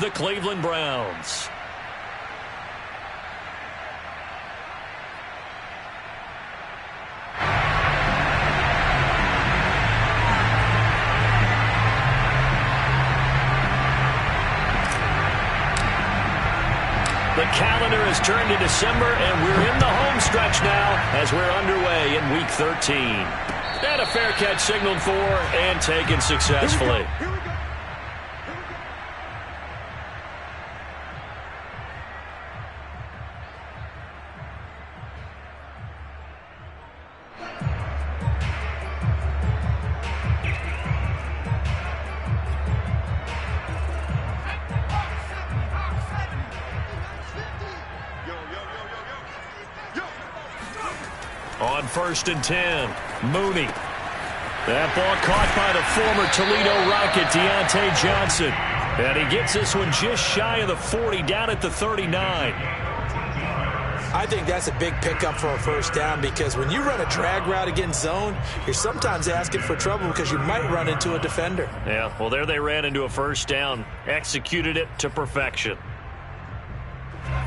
The Cleveland Browns. The calendar has turned to December, and we're in the home stretch now as we're underway in Week 13. And a fair catch signaled for and taken successfully. On 1st and 10, Mooney. That ball caught by the former Toledo Rocket, Deontay Johnson. And he gets this one just shy of the 40, down at the 39. I think that's a big pickup for a first down, because when you run a drag route against zone, you're sometimes asking for trouble because you might run into a defender. Yeah, well, there they ran into a first down, executed it to perfection.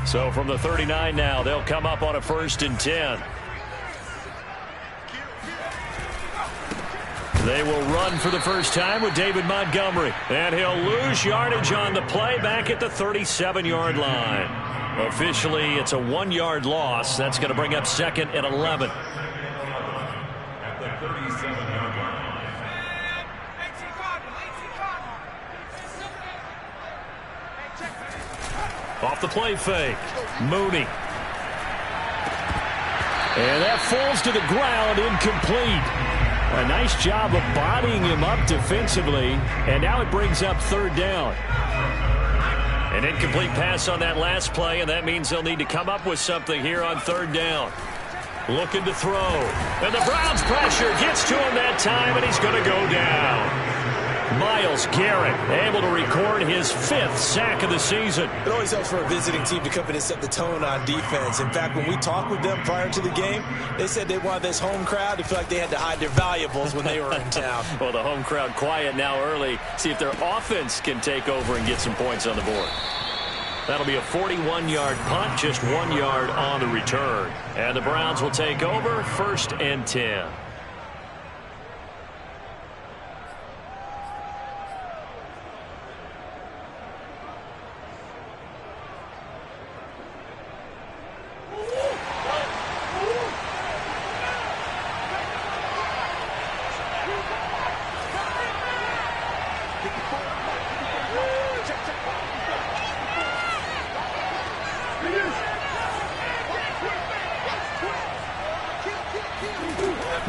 So from the 39 now, they'll come up on a 1st and 10. They will run for the first time with David Montgomery. And he'll lose yardage on the play back at the 37-yard line. Officially, it's a 1-yard loss. That's going to bring up 2nd and 11. At the 37-yard line. Off the play fake, Mooney. And that falls to the ground, incomplete. A nice job of bodying him up defensively, and now it brings up 3rd down. An incomplete pass on that last play, and that means they'll need to come up with something here on 3rd down. Looking to throw, and the Browns pressure gets to him that time, and he's going to go down. Myles Garrett able to record his 5th sack of the season. It always helps for a visiting team to come in and set the tone on defense. In fact, when we talked with them prior to the game, they said they wanted this home crowd to feel like they had to hide their valuables when they were in town. Well, the home crowd quiet now early. See if their offense can take over and get some points on the board. That'll be a 41-yard punt, just 1 yard on the return. And the Browns will take over 1st and 10.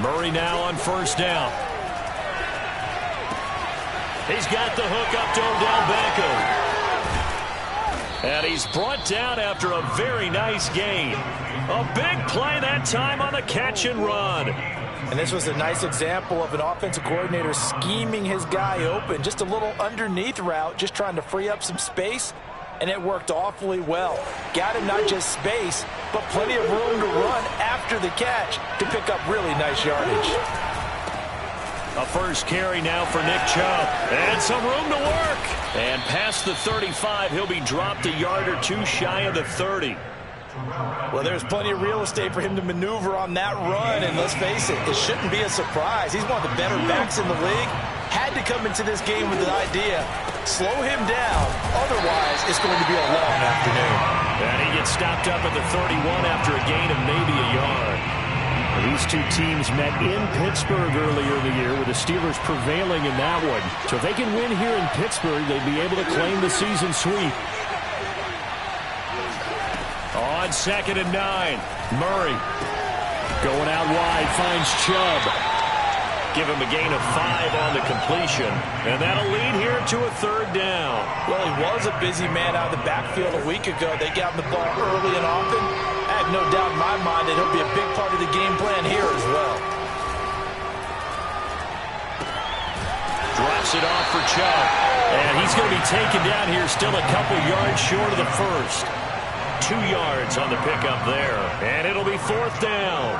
Murray now on 1st down. He's got the hook up to Odell Beckham. And he's brought down after a very nice gain. A big play that time on the catch and run. And this was a nice example of an offensive coordinator scheming his guy open. Just a little underneath route, just trying to free up some space. And it worked awfully well. Got him not just space, but plenty of room to run after the catch to pick up really nice yardage. A first carry now for Nick Chubb. And some room to work. And past the 35, he'll be dropped a yard or 2 shy of the 30. Well, there's plenty of real estate for him to maneuver on that run. And let's face it shouldn't be a surprise. He's one of the better backs in the league. Had to come into this game with the idea, slow him down. Otherwise, it's going to be a long afternoon. And he gets stopped up at the 31 after a gain of maybe a yard. These two teams met in Pittsburgh earlier in the year, with the Steelers prevailing in that one. So if they can win here in Pittsburgh, they'd be able to claim the season sweep. On 2nd and 9, Murray going out wide, finds Chubb. Give him a gain of 5 on the completion, and that'll lead here to a 3rd down. Well, he was a busy man out of the backfield a week ago. They got him the ball early and often. I have no doubt in my mind that he'll be a big part of the game plan here as well. Drops it off for Chubb, and he's going to be taken down here, still a couple yards short of the first. 2 yards on the pickup there, and it'll be 4th down.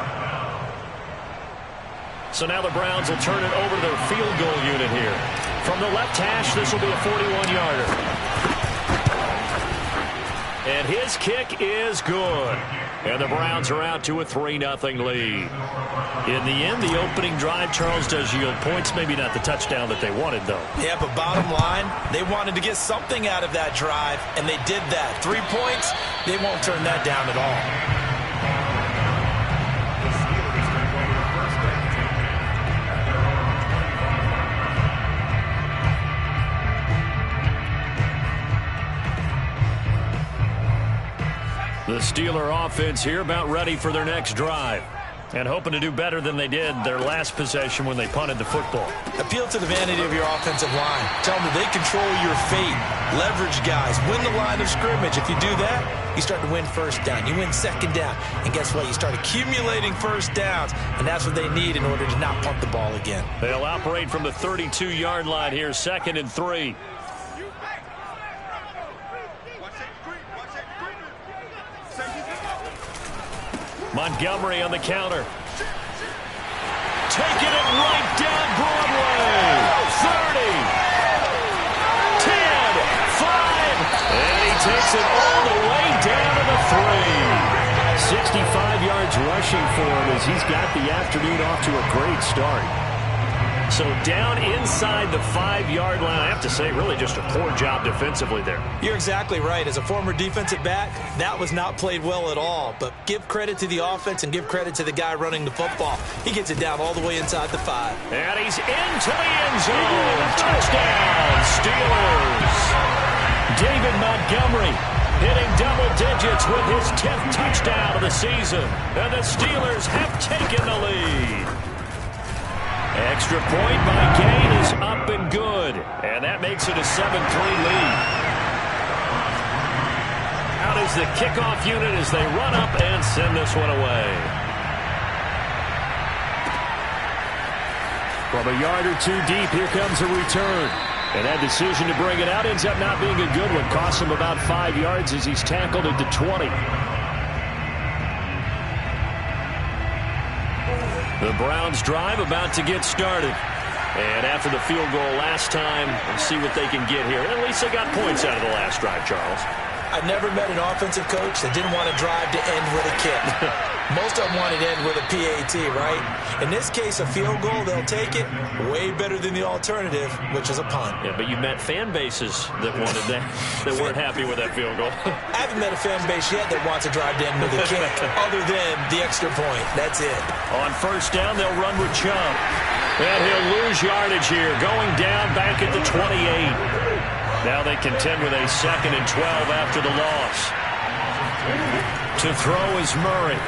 So now the Browns will turn it over to their field goal unit here. From the left hash, this will be a 41-yarder. his kick is good. And the Browns are out to a 3-0 lead. In the end, the opening drive, Charles, does yield points. Maybe not the touchdown that they wanted, though. Yeah, but bottom line, they wanted to get something out of that drive, and they did that. 3 points, they won't turn that down at all. The Steeler offense here about ready for their next drive and hoping to do better than they did their last possession when they punted the football. Appeal to the vanity of your offensive line. Tell them that they control your fate. Leverage guys. Win the line of scrimmage. If you do that, you start to win first down. You win second down. And guess what? You start accumulating first downs. And that's what they need in order to not punt the ball again. They'll operate from the 32-yard line here, 2nd and 3. Montgomery on the counter. Taking it right down Broadway. 30. 10. 5. And he takes it all the way down to the 3. 65 yards rushing for him as he's got the afternoon off to a great start. So down inside the 5-yard line. I have to say, really just a poor job defensively there. You're exactly right. As a former defensive back, that was not played well at all. But give credit to the offense and give credit to the guy running the football. He gets it down all the way inside the 5. And he's into the end zone. Touchdown, Steelers. David Montgomery hitting double digits with his 10th touchdown of the season. And the Steelers have taken the lead. Extra point by Gain is up and good. And that makes it a 7-3 lead. Out is the kickoff unit as they run up and send this one away. From a yard or two deep, here comes a return. And that decision to bring it out ends up not being a good one. Costs him about 5 yards as he's tackled at the 20. The Browns drive about to get started. And after the field goal last time, we'll see what they can get here. At least they got points out of the last drive, Charles. I've never met an offensive coach that didn't want to drive to end with a kick. Most of them want it to end with a PAT, right? In this case, a field goal, they'll take it. Way better than the alternative, which is a punt. Yeah, but you met fan bases that wanted that, that weren't happy with that field goal. I haven't met a fan base yet that wants to drive to end with a kick, other than the extra point. That's it. On first down, they'll run with Chubb. And he'll lose yardage here, going down back at the 28. Now they contend with a 2nd and 12 after the loss. To throw is Murray.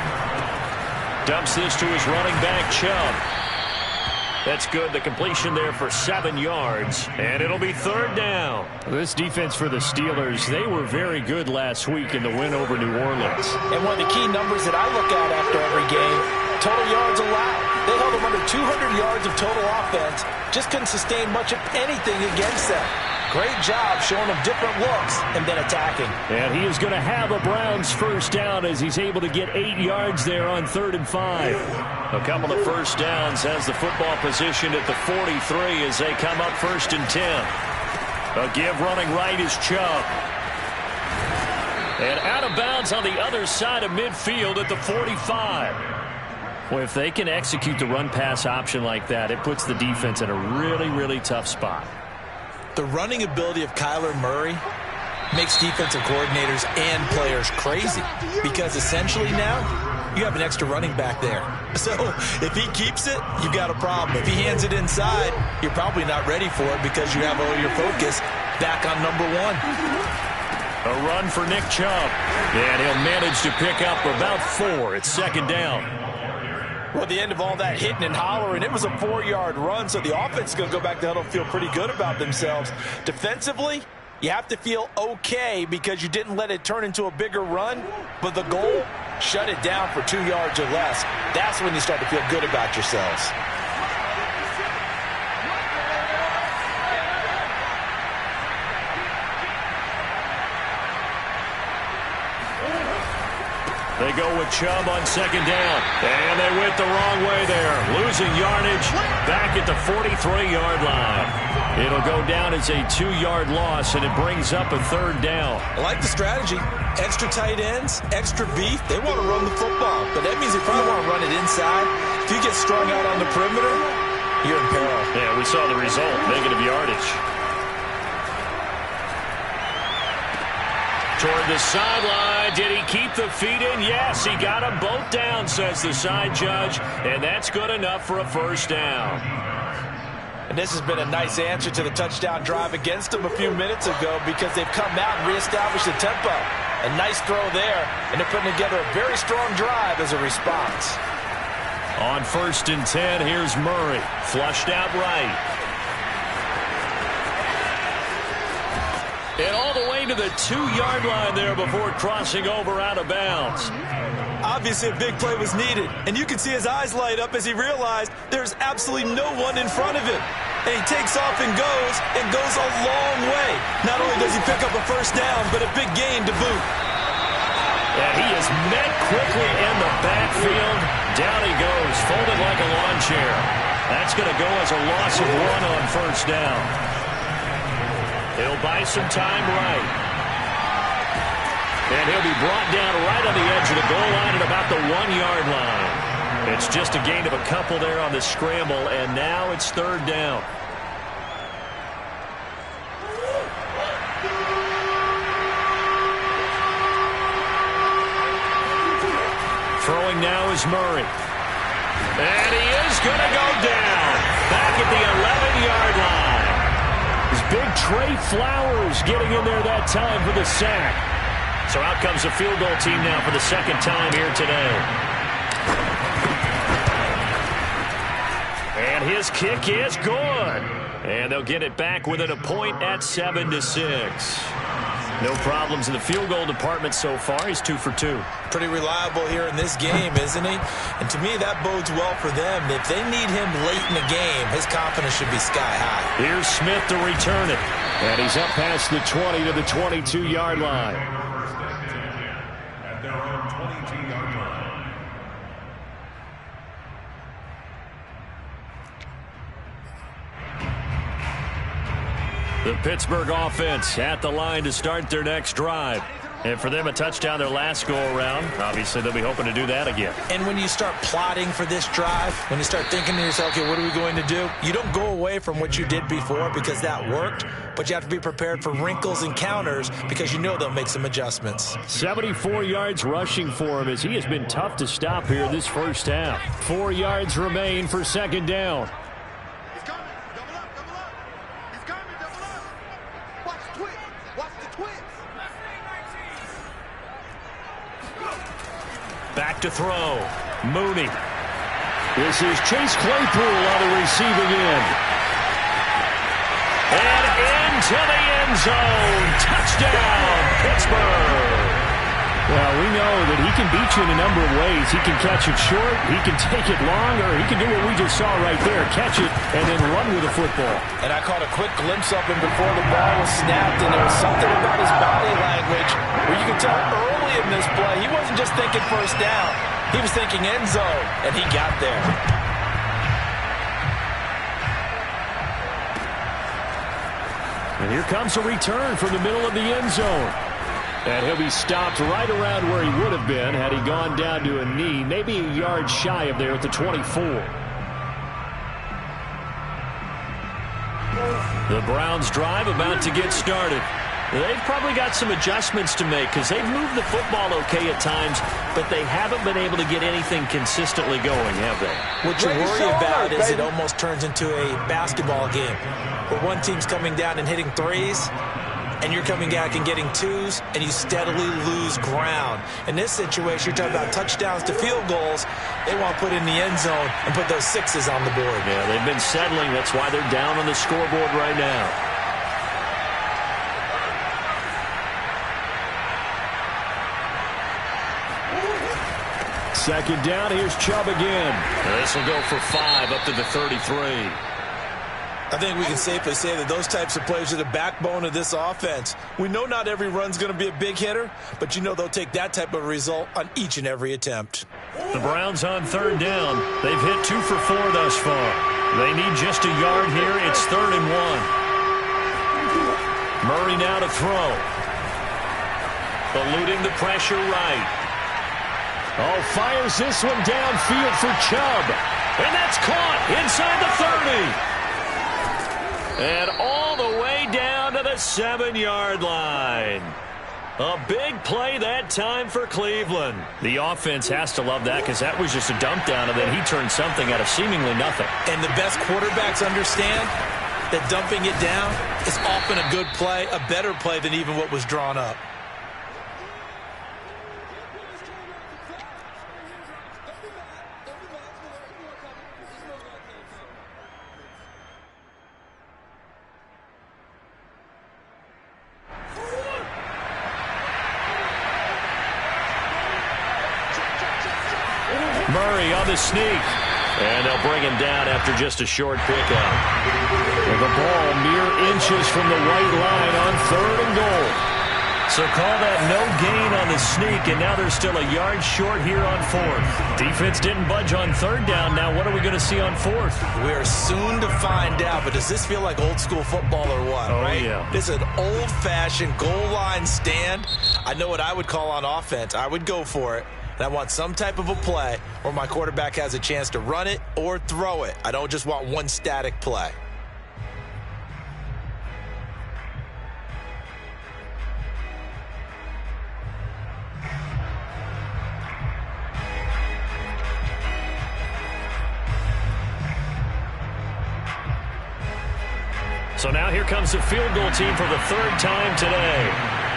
Dumps this to his running back, Chubb. That's good. The completion there for 7 yards. And it'll be 3rd down. This defense for the Steelers, they were very good last week in the win over New Orleans. And one of the key numbers that I look at after every game, total yards allowed. They held them under 200 yards of total offense. Just couldn't sustain much of anything against them. Great job showing them different looks and then attacking. And he is going to have a Browns first down as he's able to get 8 yards there on 3rd and 5. A couple of first downs has the football positioned at the 43 as they come up 1st and 10. A give running right is Chubb. And out of bounds on the other side of midfield at the 45. Well, if they can execute the run-pass option like that, it puts the defense in a really, really tough spot. The running ability of Kyler Murray makes defensive coordinators and players crazy because essentially now you have an extra running back there. So if he keeps it, you've got a problem. If he hands it inside, you're probably not ready for it because you have all your focus back on number 1. A run for Nick Chubb. And he'll manage to pick up about 4. It's 2nd down. Well, at the end of all that hitting and hollering, it was a 4-yard run, so the offense is going to go back to huddle and feel pretty good about themselves. Defensively, you have to feel okay because you didn't let it turn into a bigger run, but the goal, shut it down for 2 yards or less. That's when you start to feel good about yourselves. They go with Chubb on 2nd down. And they went the wrong way there. Losing yardage back at the 43-yard line. It'll go down as a 2-yard loss, and it brings up a 3rd down. I like the strategy. Extra tight ends, extra beef. They want to run the football, but that means they probably want to run it inside. If you get strung out on the perimeter, you're in peril. Yeah, we saw the result, negative yardage. Toward the sideline. Did he keep the feet in? Yes, he got them both down, says the side judge, and that's good enough for a 1st down. And this has been a nice answer to the touchdown drive against them a few minutes ago because they've come out and reestablished the tempo. A nice throw there, and they're putting together a very strong drive as a response. On 1st and 10, here's Murray. Flushed out right. And all the way to the 2-yard line there before crossing over out of bounds. Obviously, a big play was needed, and you can see his eyes light up as he realized there's absolutely no one in front of him. And he takes off and goes a long way. Not only does he pick up a 1st down, but a big gain to boot. And he is met quickly in the backfield. Down he goes, folded like a lawn chair. That's going to go as a loss of 1 on 1st down. He'll buy some time right. And he'll be brought down right on the edge of the goal line at about the 1-yard line. It's just a gain of a couple there on the scramble, and now it's 3rd down. Throwing now is Murray. And he is going to go down. Back at the 11-yard line. His big Trey Flowers getting in there that time for the sack. So out comes the field goal team now for the 2nd time here today. And his kick is good. And they'll get it back within a point at 7-6. No problems in the field goal department so far. He's 2 for 2. Pretty reliable here in this game, isn't he? And to me, that bodes well for them. If they need him late in the game, his confidence should be sky high. Here's Smith to return it. And he's up past the 20 to the 22-yard line. At their own 22-yard line. The Pittsburgh offense at the line to start their next drive. And for them, a touchdown their last go-around. Obviously, they'll be hoping to do that again. And when you start plotting for this drive, when you start thinking to yourself, okay, what are we going to do? You don't go away from what you did before because that worked, but you have to be prepared for wrinkles and counters because you know they'll make some adjustments. 74 yards rushing for him as he has been tough to stop here this 1st half. 4 yards remain for 2nd down. He's coming. Double up. He's coming. Double up. Watch the twist. Watch the twist. Back to throw. Mooney. This is Chase Claypool on the receiving end. And into the end zone. Touchdown, Pittsburgh. Well, we know that he can beat you in a number of ways. He can catch it short, he can take it long, or he can do what we just saw right there, catch it and then run with the football. And I caught a quick glimpse of him before the ball was snapped, and there was something about his body language where you could tell early in this play he wasn't just thinking 1st down. He was thinking end zone, and he got there. And here comes a return from the middle of the end zone. And he'll be stopped right around where he would have been had he gone down to a knee, maybe a yard shy of there at the 24. The Browns drive about to get started. They've probably got some adjustments to make because they've moved the football okay at times, but they haven't been able to get anything consistently going, have they? What you worry about is it almost turns into a basketball game where one team's coming down and hitting threes, and you're coming back and getting twos, and you steadily lose ground. In this situation, you're talking about touchdowns to field goals. They want to put in the end zone and put those 6s on the board. Yeah, they've been settling. That's why they're down on the scoreboard right now. Second down, here's Chubb again. This will go for 5 up to the 33. I think we can safely say that those types of plays are the backbone of this offense. We know not every run's going to be a big hitter, but you know they'll take that type of result on each and every attempt. The Browns on 3rd down. They've hit 2 for 4 thus far. They need just a yard here. It's 3rd and 1. Murray now to throw. Eluding the pressure right. Oh, fires this one downfield for Chubb. And that's caught inside the 30. And all the way down to the 7-yard line. A big play that time for Cleveland. The offense has to love that because that was just a dump down, and then he turned something out of seemingly nothing. And the best quarterbacks understand that dumping it down is often a good play, a better play than even what was drawn up. Murray on the sneak. And they'll bring him down after just a short pickup. With the ball mere inches from the white line on 3rd and goal. So call that no gain on the sneak, and now they're still a yard short here on 4th. Defense didn't budge on 3rd down. Now what are we going to see on 4th? We're soon to find out, but does this feel like old school football or what, right? Yeah. This is an old-fashioned goal line stand. I know what I would call on offense. I would go for it. And I want some type of a play where my quarterback has a chance to run it or throw it. I don't just want one static play. So now here comes the field goal team for the 3rd time today.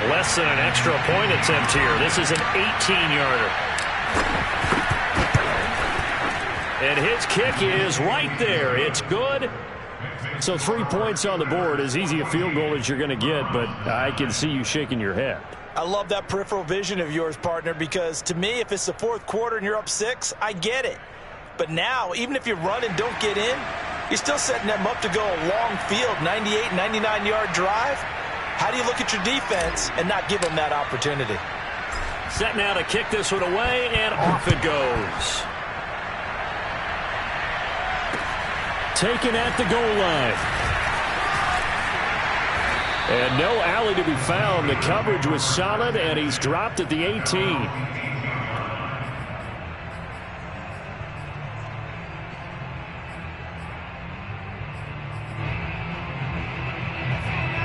Less than an extra point attempt here. This is an 18-yarder. And his kick is right there. It's good. So 3 points on the board, as easy a field goal as you're going to get, but I can see you shaking your head. I love that peripheral vision of yours, partner, because to me, if it's the 4th quarter and you're up 6, I get it. But now, even if you run and don't get in, you're still setting them up to go a long field, 98, 99-yard drive. How do you look at your defense and not give them that opportunity? Set now to kick this one away, and off it goes. Taken at the goal line. And no alley to be found. The coverage was solid, and he's dropped at the 18.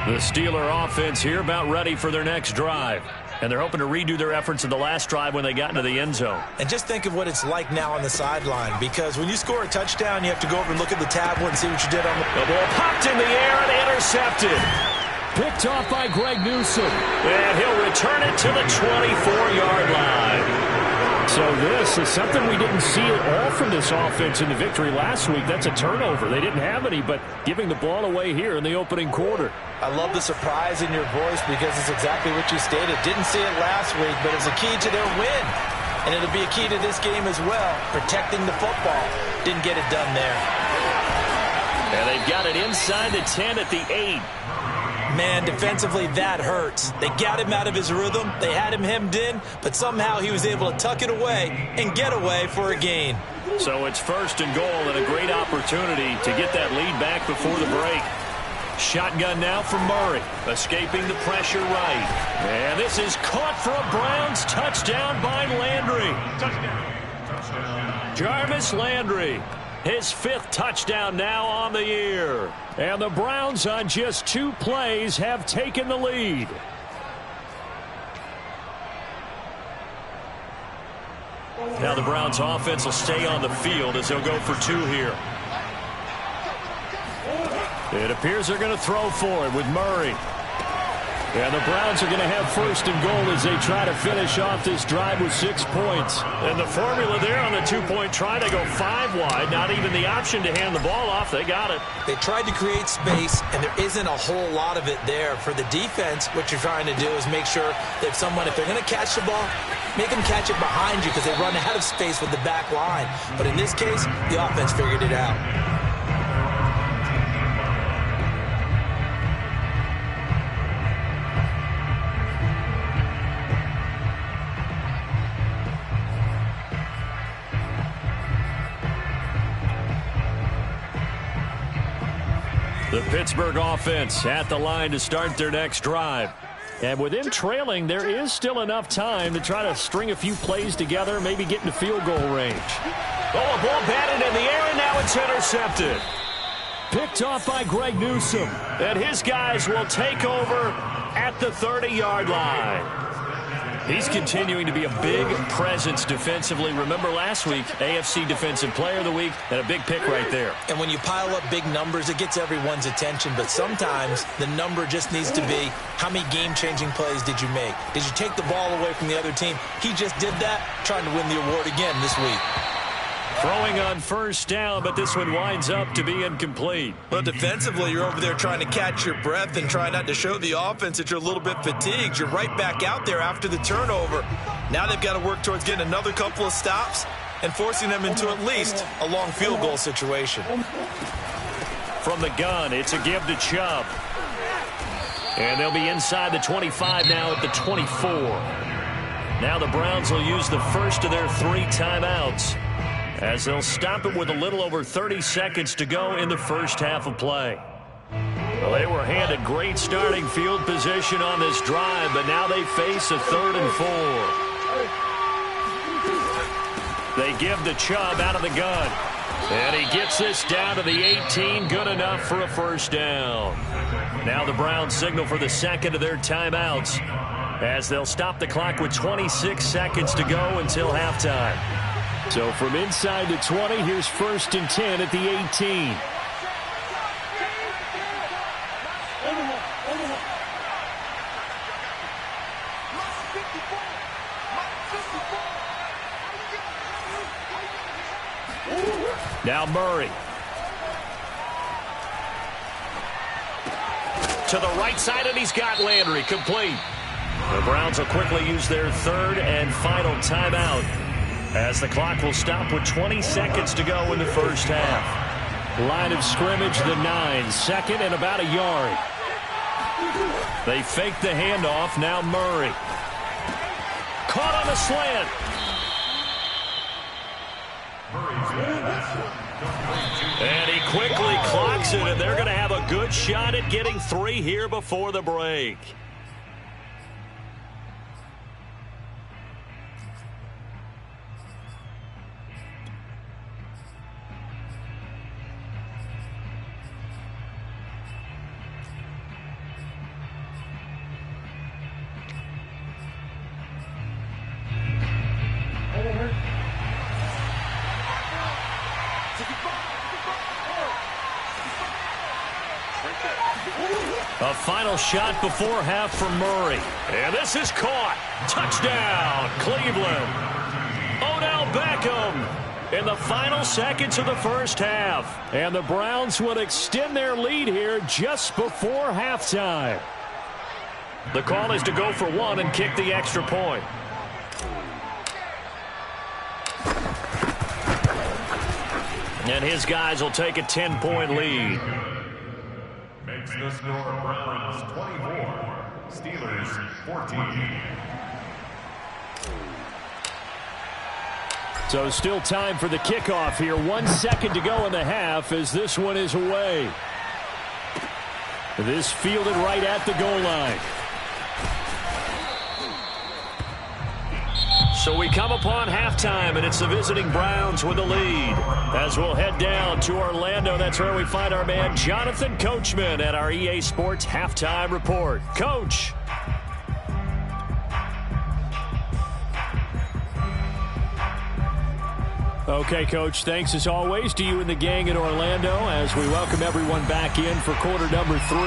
The Steeler offense here about ready for their next drive. And they're hoping to redo their efforts in the last drive when they got into the end zone. And just think of what it's like now on the sideline, because when you score a touchdown, you have to go over and look at the tablet and see what you did on the ball. Popped in the air and intercepted. Picked off by Greg Newsome. And he'll return it to the 24-yard line. So this is something we didn't see at all from this offense in the victory last week. That's a turnover. They didn't have any, but giving the ball away here in the opening quarter. I love the surprise in your voice because it's exactly what you stated. Didn't see it last week, but it's a key to their win. And it'll be a key to this game as well, protecting the football. Didn't get it done there. And they've got it inside the 10 at the 8. Man, defensively, that hurts. They got him out of his rhythm. They had him hemmed in, but somehow he was able to tuck it away and get away for a gain. So it's 1st and goal and a great opportunity to get that lead back before the break. Shotgun now for Murray, escaping the pressure right. And this is caught for a Browns touchdown by Landry. Jarvis Landry, his 5th touchdown now on the year. And the Browns on just 2 plays have taken the lead. Now the Browns offense will stay on the field as they'll go for 2 here. It appears they're going to throw for it with Murray. And the Browns are going to have 1st and goal as they try to finish off this drive with 6 points. And the formula there on the 2-point try, they go 5 wide. Not even the option to hand the ball off. They got it. They tried to create space, and there isn't a whole lot of it there. For the defense, what you're trying to do is make sure that if they're going to catch the ball, make them catch it behind you because they run out of space with the back line. But in this case, the offense figured it out. The Pittsburgh offense at the line to start their next drive. And with them trailing, there is still enough time to try to string a few plays together, maybe get into field goal range. Oh, a ball batted in the air, and now it's intercepted. Picked off by Greg Newsome. And his guys will take over at the 30-yard line. He's continuing to be a big presence defensively. Remember last week, AFC Defensive Player of the Week, and a big pick right there. And when you pile up big numbers, it gets everyone's attention. But sometimes the number just needs to be, how many game-changing plays did you make? Did you take the ball away from the other team? He just did that, trying to win the award again this week. Throwing on first down, but this one winds up to be incomplete. Well, defensively, you're over there trying to catch your breath and try not to show the offense that you're a little bit fatigued. You're right back out there after the turnover. Now they've got to work towards getting another couple of stops and forcing them into at least a long field goal situation. From the gun, it's a give to Chubb. And they'll be inside the 25 now at the 24. Now the Browns will use the first of their 3 timeouts, as they'll stop it with a little over 30 seconds to go in the first half of play. Well, they were handed great starting field position on this drive, but now they face a 3rd and 4. They give the Chubb out of the gun. And he gets this down to the 18, good enough for a first down. Now the Browns signal for the second of their timeouts, as they'll stop the clock with 26 seconds to go until halftime. So from inside the 20, here's 1st and 10 at the 18. Now Murray. To the right side, and he's got Landry complete. The Browns will quickly use their 3rd and final timeout, as the clock will stop with 20 seconds to go in the first half. Line of scrimmage, the 9, 2nd and about a yard. They fake the handoff. Now Murray. Caught on the slant. And he quickly clocks it, and they're going to have a good shot at getting 3 here before the break. A final shot before half for Murray. And this is caught. Touchdown, Cleveland. Odell Beckham in the final seconds of the first half. And the Browns would extend their lead here just before halftime. The call is to go for 1 and kick the extra point. And his guys will take a 10-point lead. Makes the score Browns 24, Steelers 14. So still time for the kickoff here. 1 second to go in the half as this one is away. This fielded right at the goal line. So we come upon halftime, and it's the visiting Browns with the lead. As we'll head down to Orlando, that's where we find our man Jonathan Coachman at our EA Sports Halftime Report. Coach. Okay, Coach, thanks as always to you and the gang in Orlando as we welcome everyone back in for quarter number 3.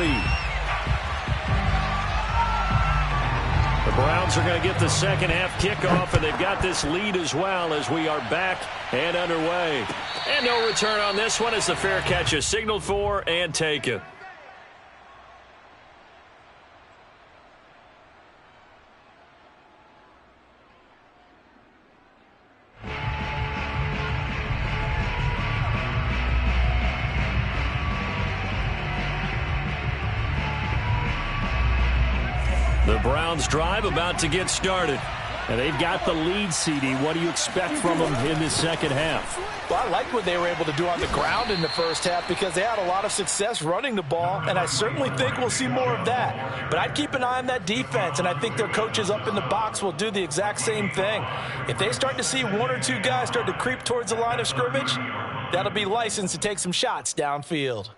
The Browns are going to get the second half kickoff, and they've got this lead as well as we are back and underway. And no return on this one as the fair catch is signaled for and taken. The Browns drive about to get started. And they've got the lead, CD. What do you expect from them in this second half? Well, I like what they were able to do on the ground in the first half because they had a lot of success running the ball, and I certainly think we'll see more of that. But I'd keep an eye on that defense, and I think their coaches up in the box will do the exact same thing. If they start to see one or two guys start to creep towards the line of scrimmage, that'll be licensed to take some shots downfield.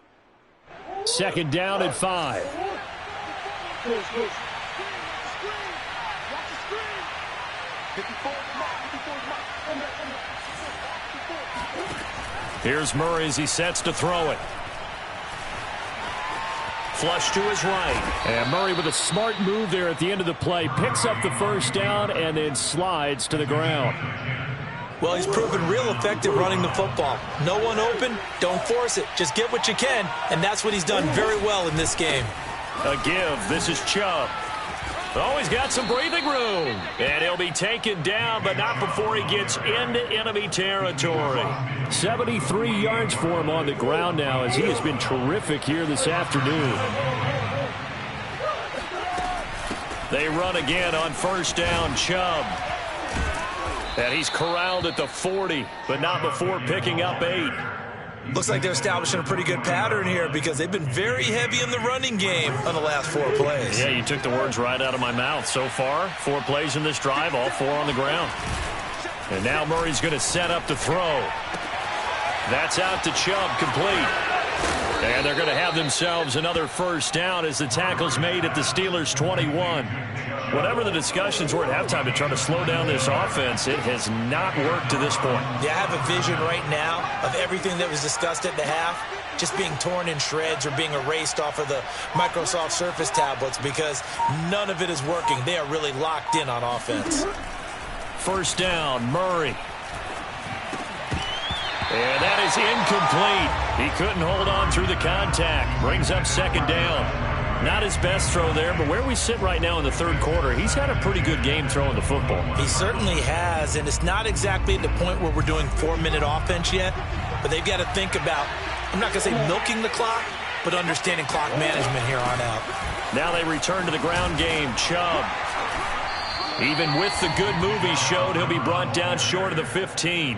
Second down at 5. Here's Murray as he sets to throw it. Flush to his right. And Murray with a smart move there at the end of the play. Picks up the first down and then slides to the ground. Well, he's proven real effective running the football. No one open, don't force it. Just get what you can, and that's what he's done very well in this game. A give. This is Chubb. Oh, he's got some breathing room. And he'll be taken down, but not before he gets into enemy territory. 73 yards for him on the ground now as he has been terrific here this afternoon. They run again on first down, Chubb. And he's corralled at the 40, but not before picking up 8. Looks like they're establishing a pretty good pattern here because they've been very heavy in the running game on the last 4 plays. Yeah, you took the words right out of my mouth. So far, 4 plays in this drive, all 4 on the ground. And now Murray's going to set up to throw. That's out to Chubb, complete. And they're going to have themselves another first down as the tackle's made at the Steelers' 21. Whatever the discussions were at halftime to try to slow down this offense, it has not worked to this point. Yeah, I have a vision right now of everything that was discussed at the half just being torn in shreds or being erased off of the Microsoft Surface tablets because none of it is working. They are really locked in on offense. First down, Murray. And that is incomplete. He couldn't hold on through the contact. Brings up second down. Not his best throw there, but where we sit right now in the third quarter, he's had a pretty good game throwing the football. He certainly has, and it's not exactly at the point where we're doing 4-minute offense yet, but they've got to think about, I'm not going to say milking the clock, but understanding clock management here on out. Now they return to the ground game. Chubb. Even with the good move he showed, he'll be brought down short of the 15.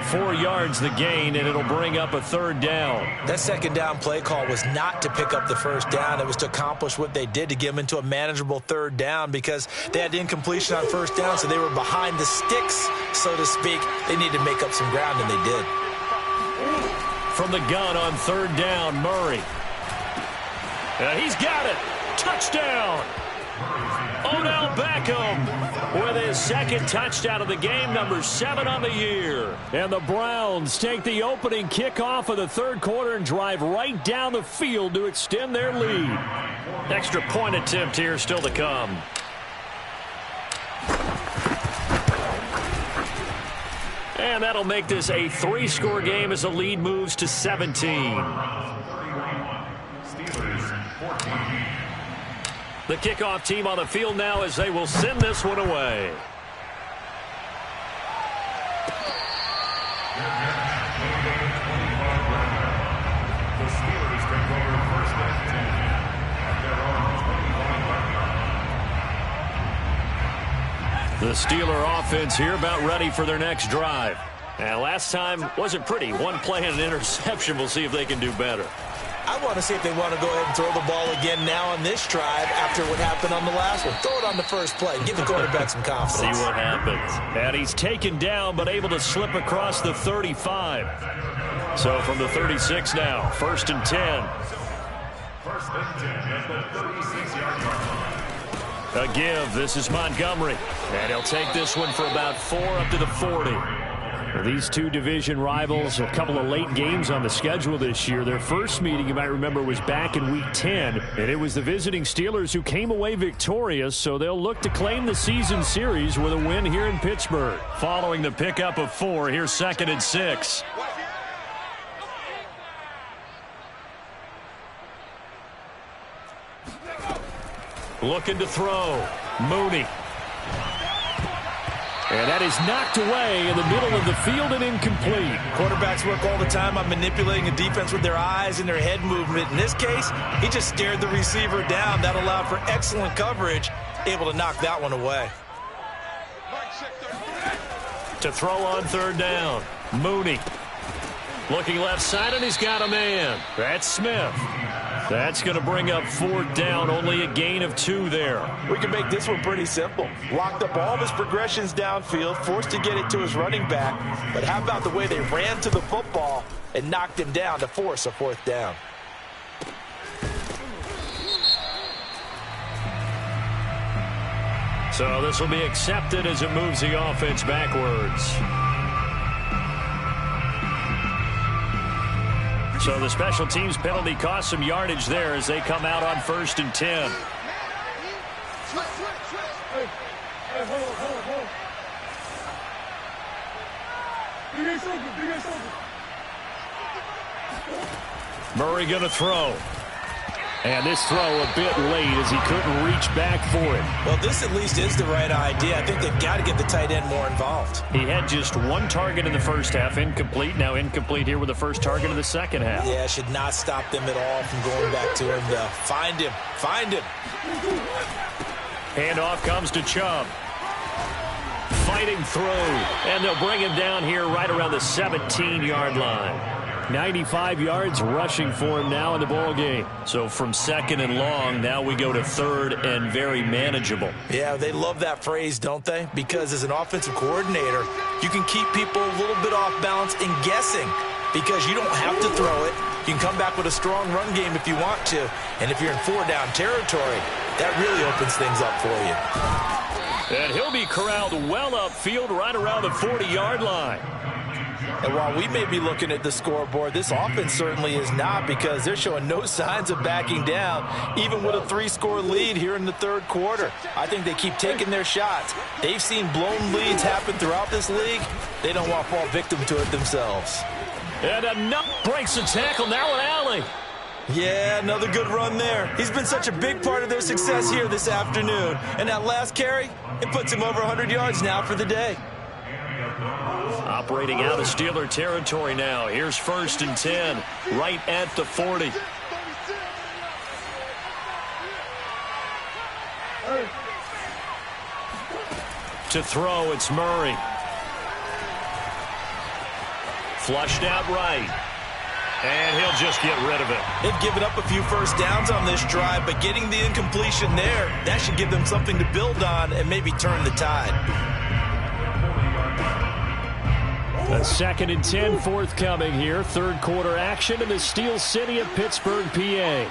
4 yards the gain, and it'll bring up a third down. That second down play call was not to pick up the first down. It was to accomplish what they did to get them into a manageable third down because they had incompletion on first down, so they were behind the sticks, so to speak. They needed to make up some ground, and they did. From the gun on third down, Murray. He's got it. Touchdown. Odell Beckham with his second touchdown of the game, number 7 on the year. And the Browns take the opening kickoff of the third quarter and drive right down the field to extend their lead. Extra point attempt here still to come. And that'll make this a 3-score game as the lead moves to 17. The kickoff team on the field now as they will send this one away. The Steelers take over first and 10 at their own 20-yard line. The Steeler offense here about ready for their next drive. And last time wasn't pretty. 1 play and an interception. We'll see if they can do better. I want to see if they want to go ahead and throw the ball again now on this drive after what happened on the last one. Throw it on the first play. Give the quarterback some confidence. See what happens. And he's taken down but able to slip across the 35. So from the 36 now, first and 10. First and 10 at the 36-yard line. A give. This is Montgomery. And he'll take this one for about 4 up to the 40. These two division rivals, a couple of late games on the schedule this year. Their first meeting, you might remember, was back in Week 10, and it was the visiting Steelers who came away victorious, so they'll look to claim the season series with a win here in Pittsburgh. Following the pickup of 4, here's second and 6. Looking to throw. Mooney. And that is knocked away in the middle of the field and incomplete. Quarterbacks work all the time on manipulating a defense with their eyes and their head movement. In this case, he just stared the receiver down. That allowed for excellent coverage, able to knock that one away. To throw on third down. Mooney. Looking left side, and he's got a man. That's Smith. That's going to bring up fourth down. Only a gain of 2 there. We can make this one pretty simple. Locked up all of his progressions downfield, forced to get it to his running back. But how about the way they ran to the football and knocked him down to force a fourth down? So this will be accepted as it moves the offense backwards. So the special teams penalty cost some yardage there as they come out on 1st and 10. Murray going to throw. And this throw a bit late as he couldn't reach back for it. Well, this at least is the right idea. I think they've got to get the tight end more involved. He had just 1 target in the first half, incomplete. Now incomplete here with the first target of the second half. Yeah, should not stop them at all from going back to him, though. Find him. Find him. Handoff comes to Chubb. Fighting through. And they'll bring him down here right around the 17-yard line. 95 yards rushing for him now in the ball game. So from 2nd and long, now we go to 3rd and very manageable. Yeah, they love that phrase, don't they? Because as an offensive coordinator, you can keep people a little bit off balance and guessing because you don't have to throw it. You can come back with a strong run game if you want to. And if you're in 4-down territory, that really opens things up for you. And he'll be corralled well upfield right around the 40-yard line. And while we may be looking at the scoreboard, this offense certainly is not because they're showing no signs of backing down, even with a 3-score lead here in the 3rd quarter. I think they keep taking their shots. They've seen blown leads happen throughout this league. They don't want to fall victim to it themselves. And enough breaks the tackle. Now an alley. Yeah, another good run there. He's been such a big part of their success here this afternoon. And that last carry, it puts him over 100 yards now for the day. Operating out of Steeler territory now. Here's 1st and 10, right at the 40. To throw, it's Murray. Flushed out right. And he'll just get rid of it. They've given up a few first downs on this drive, but getting the incompletion there, that should give them something to build on and maybe turn the tide. A 2nd and 10 forthcoming here. 3rd quarter action in the Steel City of Pittsburgh, PA.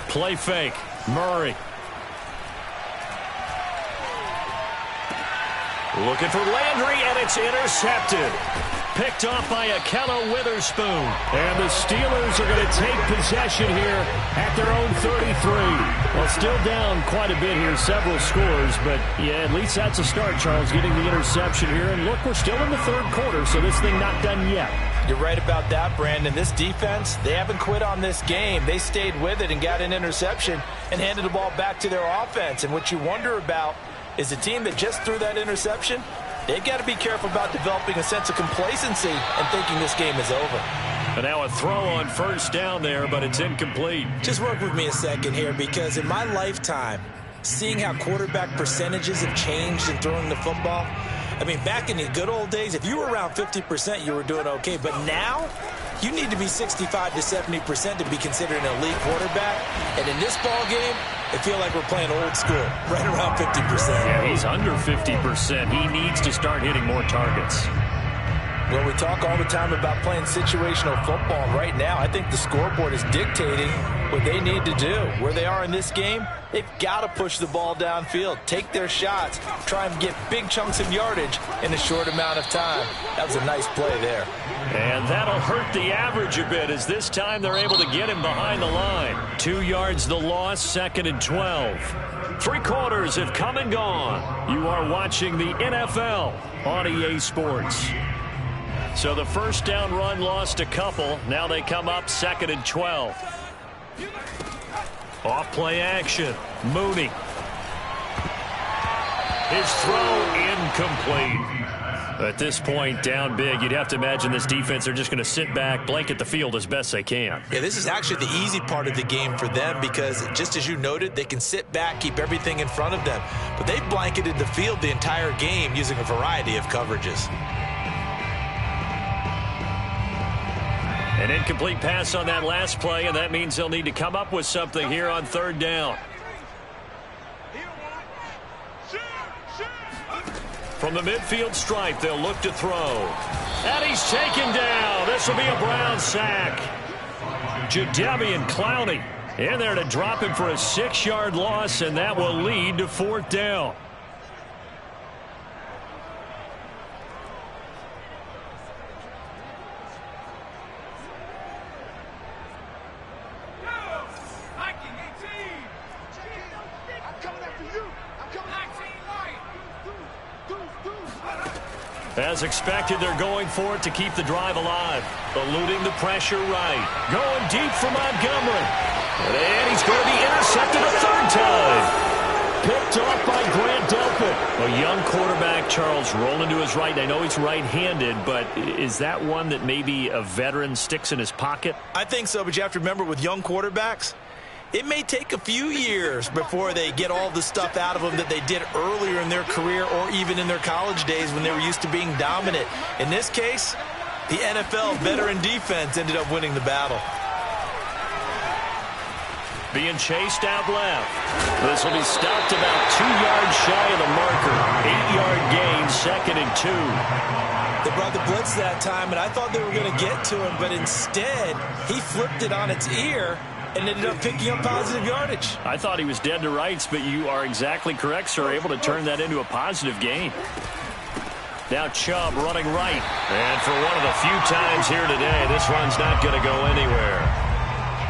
Play fake. Murray. Looking for Landry, and it's intercepted. Picked off by Ahkello Witherspoon. And the Steelers are going to take possession here at their own 33. Well, still down quite a bit here, several scores. But, yeah, at least that's a start, Charles, getting the interception here. And, look, we're still in the 3rd quarter, so this thing not done yet. You're right about that, Brandon. This defense, they haven't quit on this game. They stayed with it and got an interception and handed the ball back to their offense. And what you wonder about is a team that just threw that interception, they've got to be careful about developing a sense of complacency and thinking this game is over. And now a throw on 1st down there, but it's incomplete. Just work with me a second here, because in my lifetime, seeing how quarterback percentages have changed in throwing the football, I mean, back in the good old days, if you were around 50%, you were doing okay. But now, you need to be 65 to 70% to be considered an elite quarterback. And in this ball game, I feel like we're playing old school, right around 50%. Yeah, he's under 50%. He needs to start hitting more targets. Well, we talk all the time about playing situational football. Right now, I think the scoreboard is dictating what they need to do. Where they are in this game, they've got to push the ball downfield, take their shots, try and get big chunks of yardage in a short amount of time. That was a nice play there. And that'll hurt the average a bit, as this time they're able to get him behind the line. 2 yards the loss, 2nd and 12. 3 quarters have come and gone. You are watching the NFL on EA Sports. So the 1st down run lost a couple. Now they come up 2nd and 12. Off play action. Mooney. His throw incomplete. At this point, down big, you'd have to imagine this defense, they're just going to sit back, blanket the field as best they can. Yeah, this is actually the easy part of the game for them because, just as you noted, they can sit back, keep everything in front of them. But they've blanketed the field the entire game using a variety of coverages. An incomplete pass on that last play, and that means they'll need to come up with something here on third down. From the midfield stripe, they'll look to throw. And he's taken down. This will be a Brown sack. Jadeveon Clowney in there to drop him for a 6-yard loss, and that will lead to fourth down. As expected, they're going for it to keep the drive alive. Eluding the pressure right. Going deep for Montgomery. And he's going to be intercepted a third time. Picked off by Grant Delpit. A young quarterback, Charles, rolling to his right. I know he's right-handed, but is that one that maybe a veteran sticks in his pocket? I think so, but you have to remember with young quarterbacks, it may take a few years before they get all the stuff out of them that they did earlier in their career or even in their college days when they were used to being dominant. In this case, the NFL veteran defense ended up winning the battle. Being chased out left. This will be stopped about 2 yards shy of the marker. 8-yard gain, 2nd and 2. They brought the blitz that time, and I thought they were going to get to him, but instead, he flipped it on its ear and ended up picking up positive yardage. I thought he was dead to rights, but you are exactly correct, sir. Able to turn that into a positive gain. Now Chubb running right. And for one of the few times here today, this run's not going to go anywhere.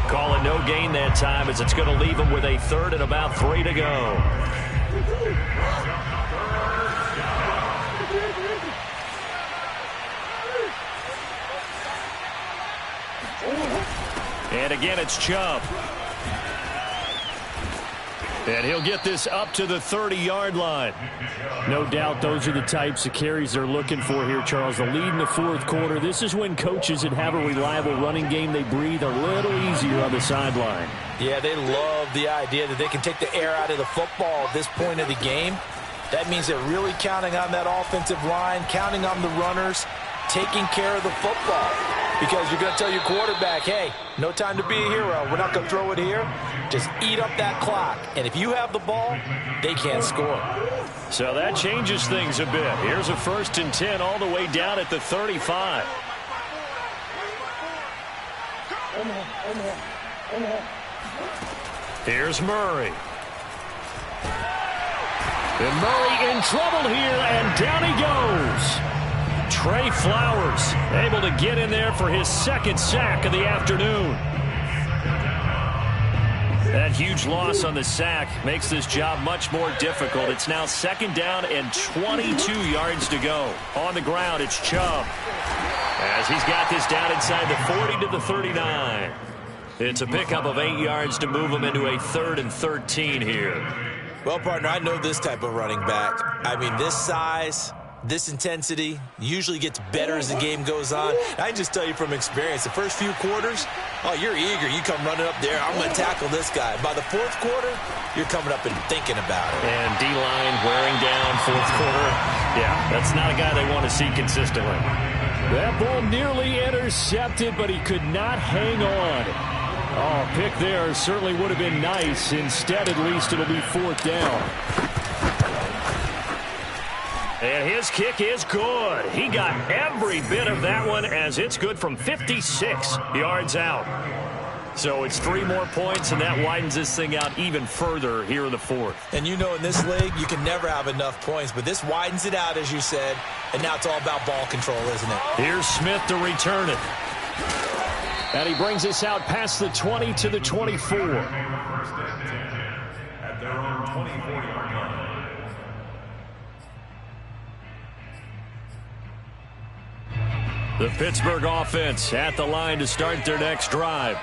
Call it no gain that time as it's going to leave him with a 3rd and about 3 to go. And again, it's Chubb. And he'll get this up to the 30-yard line. No doubt those are the types of carries they're looking for here, Charles. The lead in the fourth quarter. This is when coaches that have a reliable running game, they breathe a little easier on the sideline. Yeah, they love the idea that they can take the air out of the football at this point of the game. That means they're really counting on that offensive line, counting on the runners, taking care of the football. Because you're going to tell your quarterback, hey, no time to be a hero. We're not going to throw it here. Just eat up that clock. And if you have the ball, they can't score. So that changes things a bit. Here's a 1st and 10 all the way down at the 35. Here's Murray. And Murray in trouble here, and down he goes. Trey Flowers able to get in there for his 2nd sack of the afternoon. That huge loss on the sack makes this job much more difficult. It's now 2nd down and 22 yards to go. On the ground, it's Chubb. As he's got this down inside the 40 to the 39. It's a pickup of 8 yards to move him into a 3rd and 13 here. Well, partner, I know this type of running back. I mean, this size, this intensity usually gets better as the game goes on. I can just tell you from experience, the first few quarters, oh, you're eager. You come running up there. I'm going to tackle this guy. By the 4th quarter, you're coming up and thinking about it. And D-line wearing down 4th quarter. Yeah, that's not a guy they want to see consistently. That ball nearly intercepted, but he could not hang on. Oh, pick there certainly would have been nice. Instead, at least, it'll be 4th down. And his kick is good. He got every bit of that one as it's good from 56 yards out. So it's 3 more points, and that widens this thing out even further here in the 4th. And you know in this league, you can never have enough points, but this widens it out, as you said, and now it's all about ball control, isn't it? Here's Smith to return it. And he brings us out past the 20 to the 24. 1st and 10 at their own 24-yard line. The Pittsburgh offense at the line to start their next drive.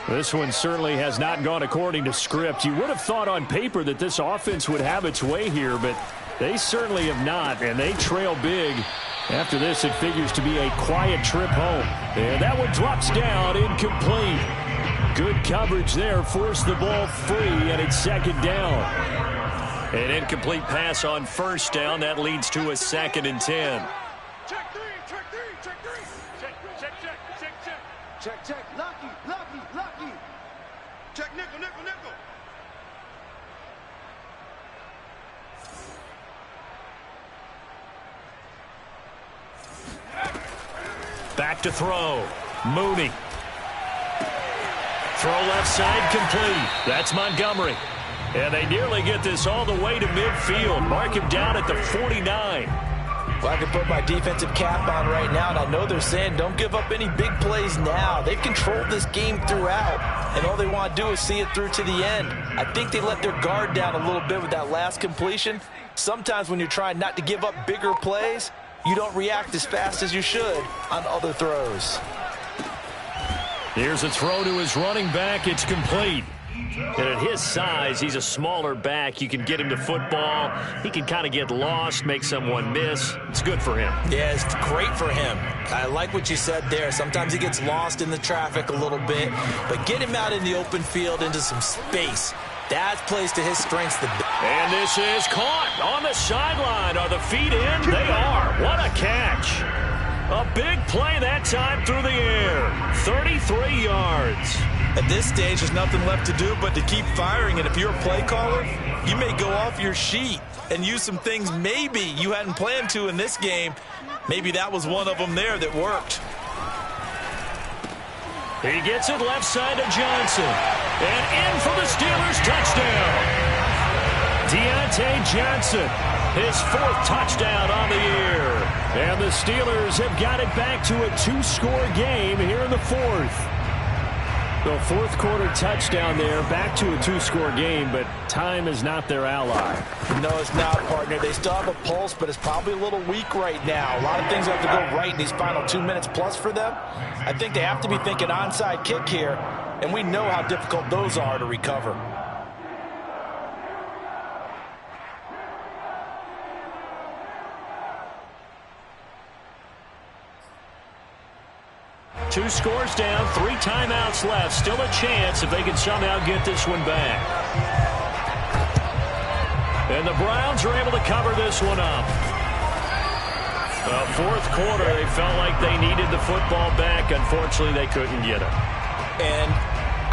This one certainly has not gone according to script. You would have thought on paper that this offense would have its way here, but they certainly have not, and they trail big. After this, it figures to be a quiet trip home. And that one drops down, incomplete. Good coverage there, forced the ball free, and it's second down. An incomplete pass on first down. That leads to a 2nd and 10. Check three, check three, check three. Check, check, check, check, check. Check, check. Lucky, lucky, lucky. Check nickel, nickel, nickel. Back to throw. Mooney. Throw left side complete. That's Montgomery. And they nearly get this all the way to midfield. Mark him down at the 49. Well, I can put my defensive cap on right now, and I know they're saying don't give up any big plays now. They've controlled this game throughout, and all they want to do is see it through to the end. I think they let their guard down a little bit with that last completion. Sometimes when you're trying not to give up bigger plays, you don't react as fast as you should on other throws. Here's a throw to his running back. It's complete. And at his size, he's a smaller back. You can get him to football. He can kind of get lost, make someone miss. It's good for him. Yeah, it's great for him. I like what you said there. Sometimes he gets lost in the traffic a little bit, but get him out in the open field into some space. That plays to his strengths. And this is caught on the sideline. Are the feet in? They are. What a catch. A big play that time through the air. 33 yards. At this stage, there's nothing left to do but to keep firing. And if you're a play caller, you may go off your sheet and use some things maybe you hadn't planned to in this game. Maybe that was one of them there that worked. He gets it left side to Johnson. And in for the Steelers touchdown. Deontay Johnson, his 4th touchdown on the year. And the Steelers have got it back to a 2-score game here in the 4th. The 4th quarter touchdown there, back to a 2-score game, but time is not their ally. No, it's not, partner. They still have a pulse, but it's probably a little weak right now. A lot of things have to go right in these final 2 minutes plus for them. I think they have to be thinking onside kick here, and we know how difficult those are to recover. Two scores down, 3 timeouts left. Still a chance if they can somehow get this one back. And the Browns are able to cover this one up. The 4th quarter, they felt like they needed the football back. Unfortunately, they couldn't get it. And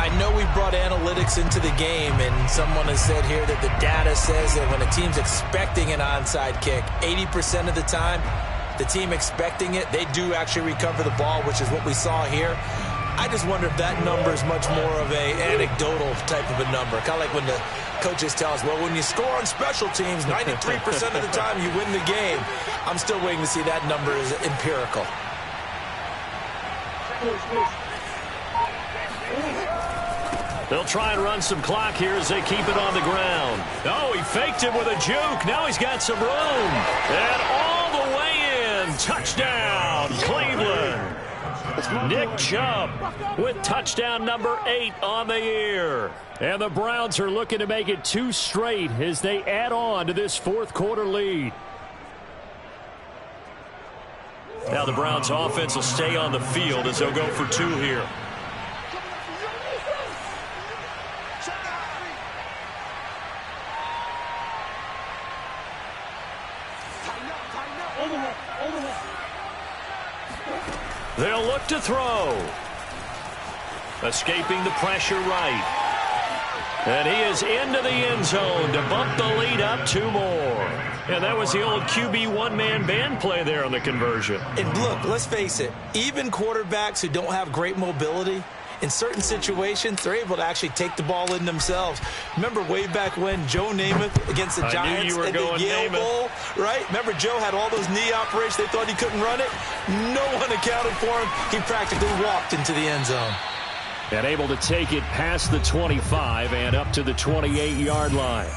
I know we brought analytics into the game, and someone has said here that the data says that when a team's expecting an onside kick, 80% of the time, the team expecting it, they do actually recover the ball, which is what we saw here. I just wonder if that number is much more of a anecdotal type of a number. Kind of like when the coaches tell us, well, when you score on special teams, 93% of the time you win the game. I'm still waiting to see that number is empirical. They'll try and run some clock here as they keep it on the ground. Oh, he faked it with a juke. Now he's got some room. And all the way in. Touchdown, Cleveland. Nick Chubb with touchdown number 8 on the year. And the Browns are looking to make it 2 straight as they add on to this 4th quarter lead. Now the Browns offense will stay on the field as they'll go for 2 here. They'll look to throw. Escaping the pressure right. And he is into the end zone to bump the lead up 2 more. And that was the old QB one-man band play there on the conversion. And look, let's face it, even quarterbacks who don't have great mobility, in certain situations, they're able to actually take the ball in themselves. Remember way back when Joe Namath against the Giants at the Yale Bowl, right? Remember Joe had all those knee operations. They thought he couldn't run it. No one accounted for him. He practically walked into the end zone. And able to take it past the 25 and up to the 28-yard line.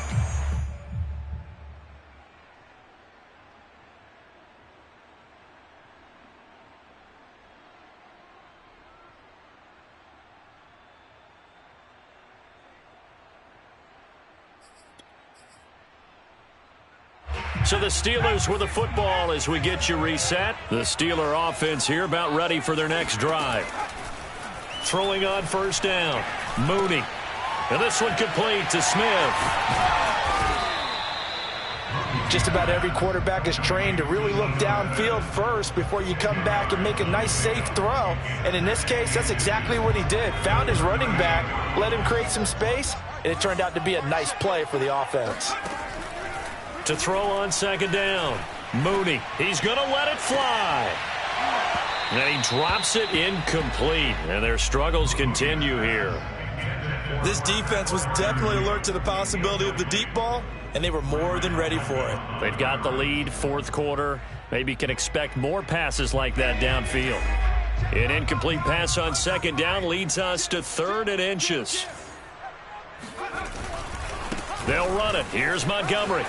So the Steelers with the football as we get you reset. The Steeler offense here about ready for their next drive. Throwing on first down. Mooney. And this one complete to Smith. Just about every quarterback is trained to really look downfield first before you come back and make a nice, safe throw. And in this case, that's exactly what he did. Found his running back, let him create some space, and it turned out to be a nice play for the offense. To throw on second down. Mooney. He's going to let it fly. And he drops it incomplete. And their struggles continue here. This defense was definitely alert to the possibility of the deep ball, and they were more than ready for it. They've got the lead, fourth quarter. Maybe can expect more passes like that downfield. An incomplete pass on second down leads us to 3rd and inches. They'll run it. Here's Montgomery.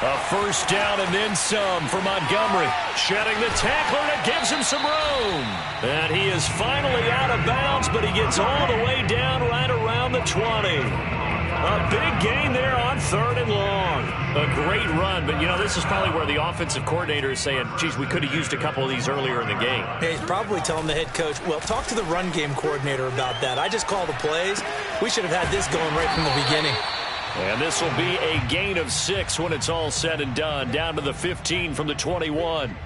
A first down and then some for Montgomery. Shedding the tackler, and it gives him some room. And he is finally out of bounds, but he gets all the way down right around the 20. A big gain there on 3rd and long. A great run, but, you know, this is probably where the offensive coordinator is saying, geez, we could have used a couple of these earlier in the game. Yeah, he's probably telling the head coach, well, talk to the run game coordinator about that. I just call the plays. We should have had this going right from the beginning. And this will be a gain of 6 when it's all said and done. Down to the 15 from the 21.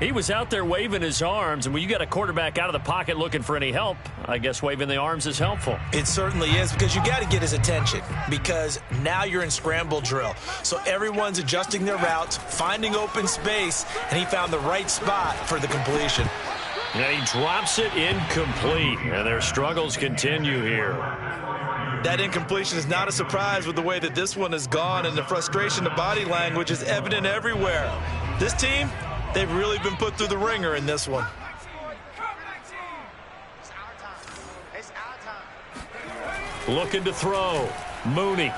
He was out there waving his arms, and when you got a quarterback out of the pocket looking for any help, I guess waving the arms is helpful. It certainly is, because you got to get his attention, because now you're in scramble drill. So everyone's adjusting their routes, finding open space, and he found the right spot for the completion. And he drops it incomplete, and their struggles continue here. That incompletion is not a surprise with the way that this one has gone, and the frustration, the body language is evident everywhere. This team, they've really been put through the ringer in this one. Looking to throw. Mooney.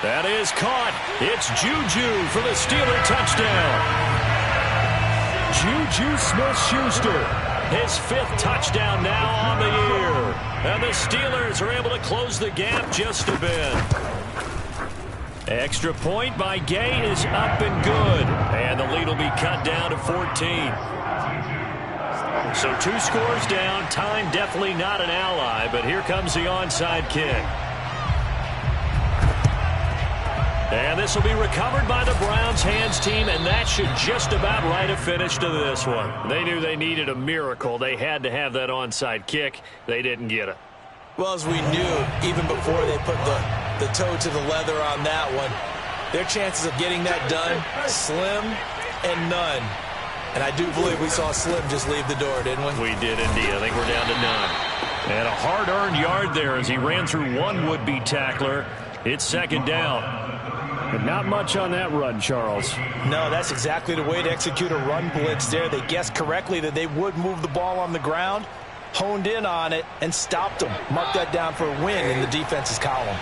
That is caught. It's Juju for the Steeler touchdown. Juju Smith-Schuster. His 5th touchdown now on the year. And the Steelers are able to close the gap just a bit. Extra point by Gay is up and good. And the lead will be cut down to 14. So 2 scores down. Time definitely not an ally, but here comes the onside kick. And this will be recovered by the Browns hands team, and that should just about write a finish to this one. They knew they needed a miracle. They had to have that onside kick. They didn't get it. Well, as we knew, even before they put the toe to the leather on that one, their chances of getting that done, slim and none. And I do believe we saw Slim just leave the door, didn't we? We did indeed. I think we're down to none. And a hard-earned yard there as he ran through one would-be tackler. It's second down. But not much on that run, Charles. No, that's exactly the way to execute a run blitz there. They guessed correctly that they would move the ball on the ground, honed in on it, and stopped them. Mark that down for a win in the defense's column.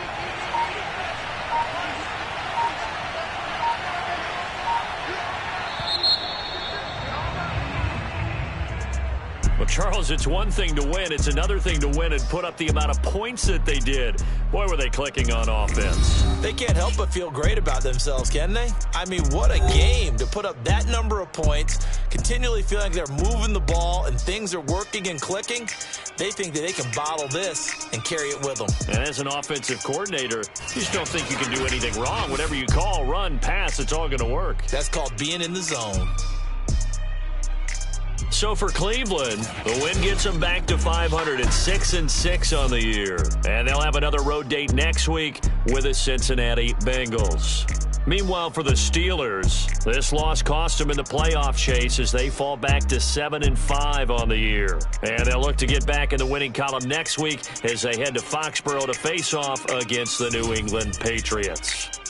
Well, Charles, it's one thing to win. It's another thing to win and put up the amount of points that they did. Boy, were they clicking on offense. They can't help but feel great about themselves, can they? I mean, what a game to put up that number of points, continually feeling like they're moving the ball and things are working and clicking. They think that they can bottle this and carry it with them. And as an offensive coordinator, you just don't think you can do anything wrong. Whatever you call, run, pass, it's all going to work. That's called being in the zone. So for Cleveland, the win gets them back to 500 at 6-6 on the year. And they'll have another road date next week with the Cincinnati Bengals. Meanwhile, for the Steelers, this loss cost them in the playoff chase as they fall back to 7-5 on the year. And they'll look to get back in the winning column next week as they head to Foxborough to face off against the New England Patriots.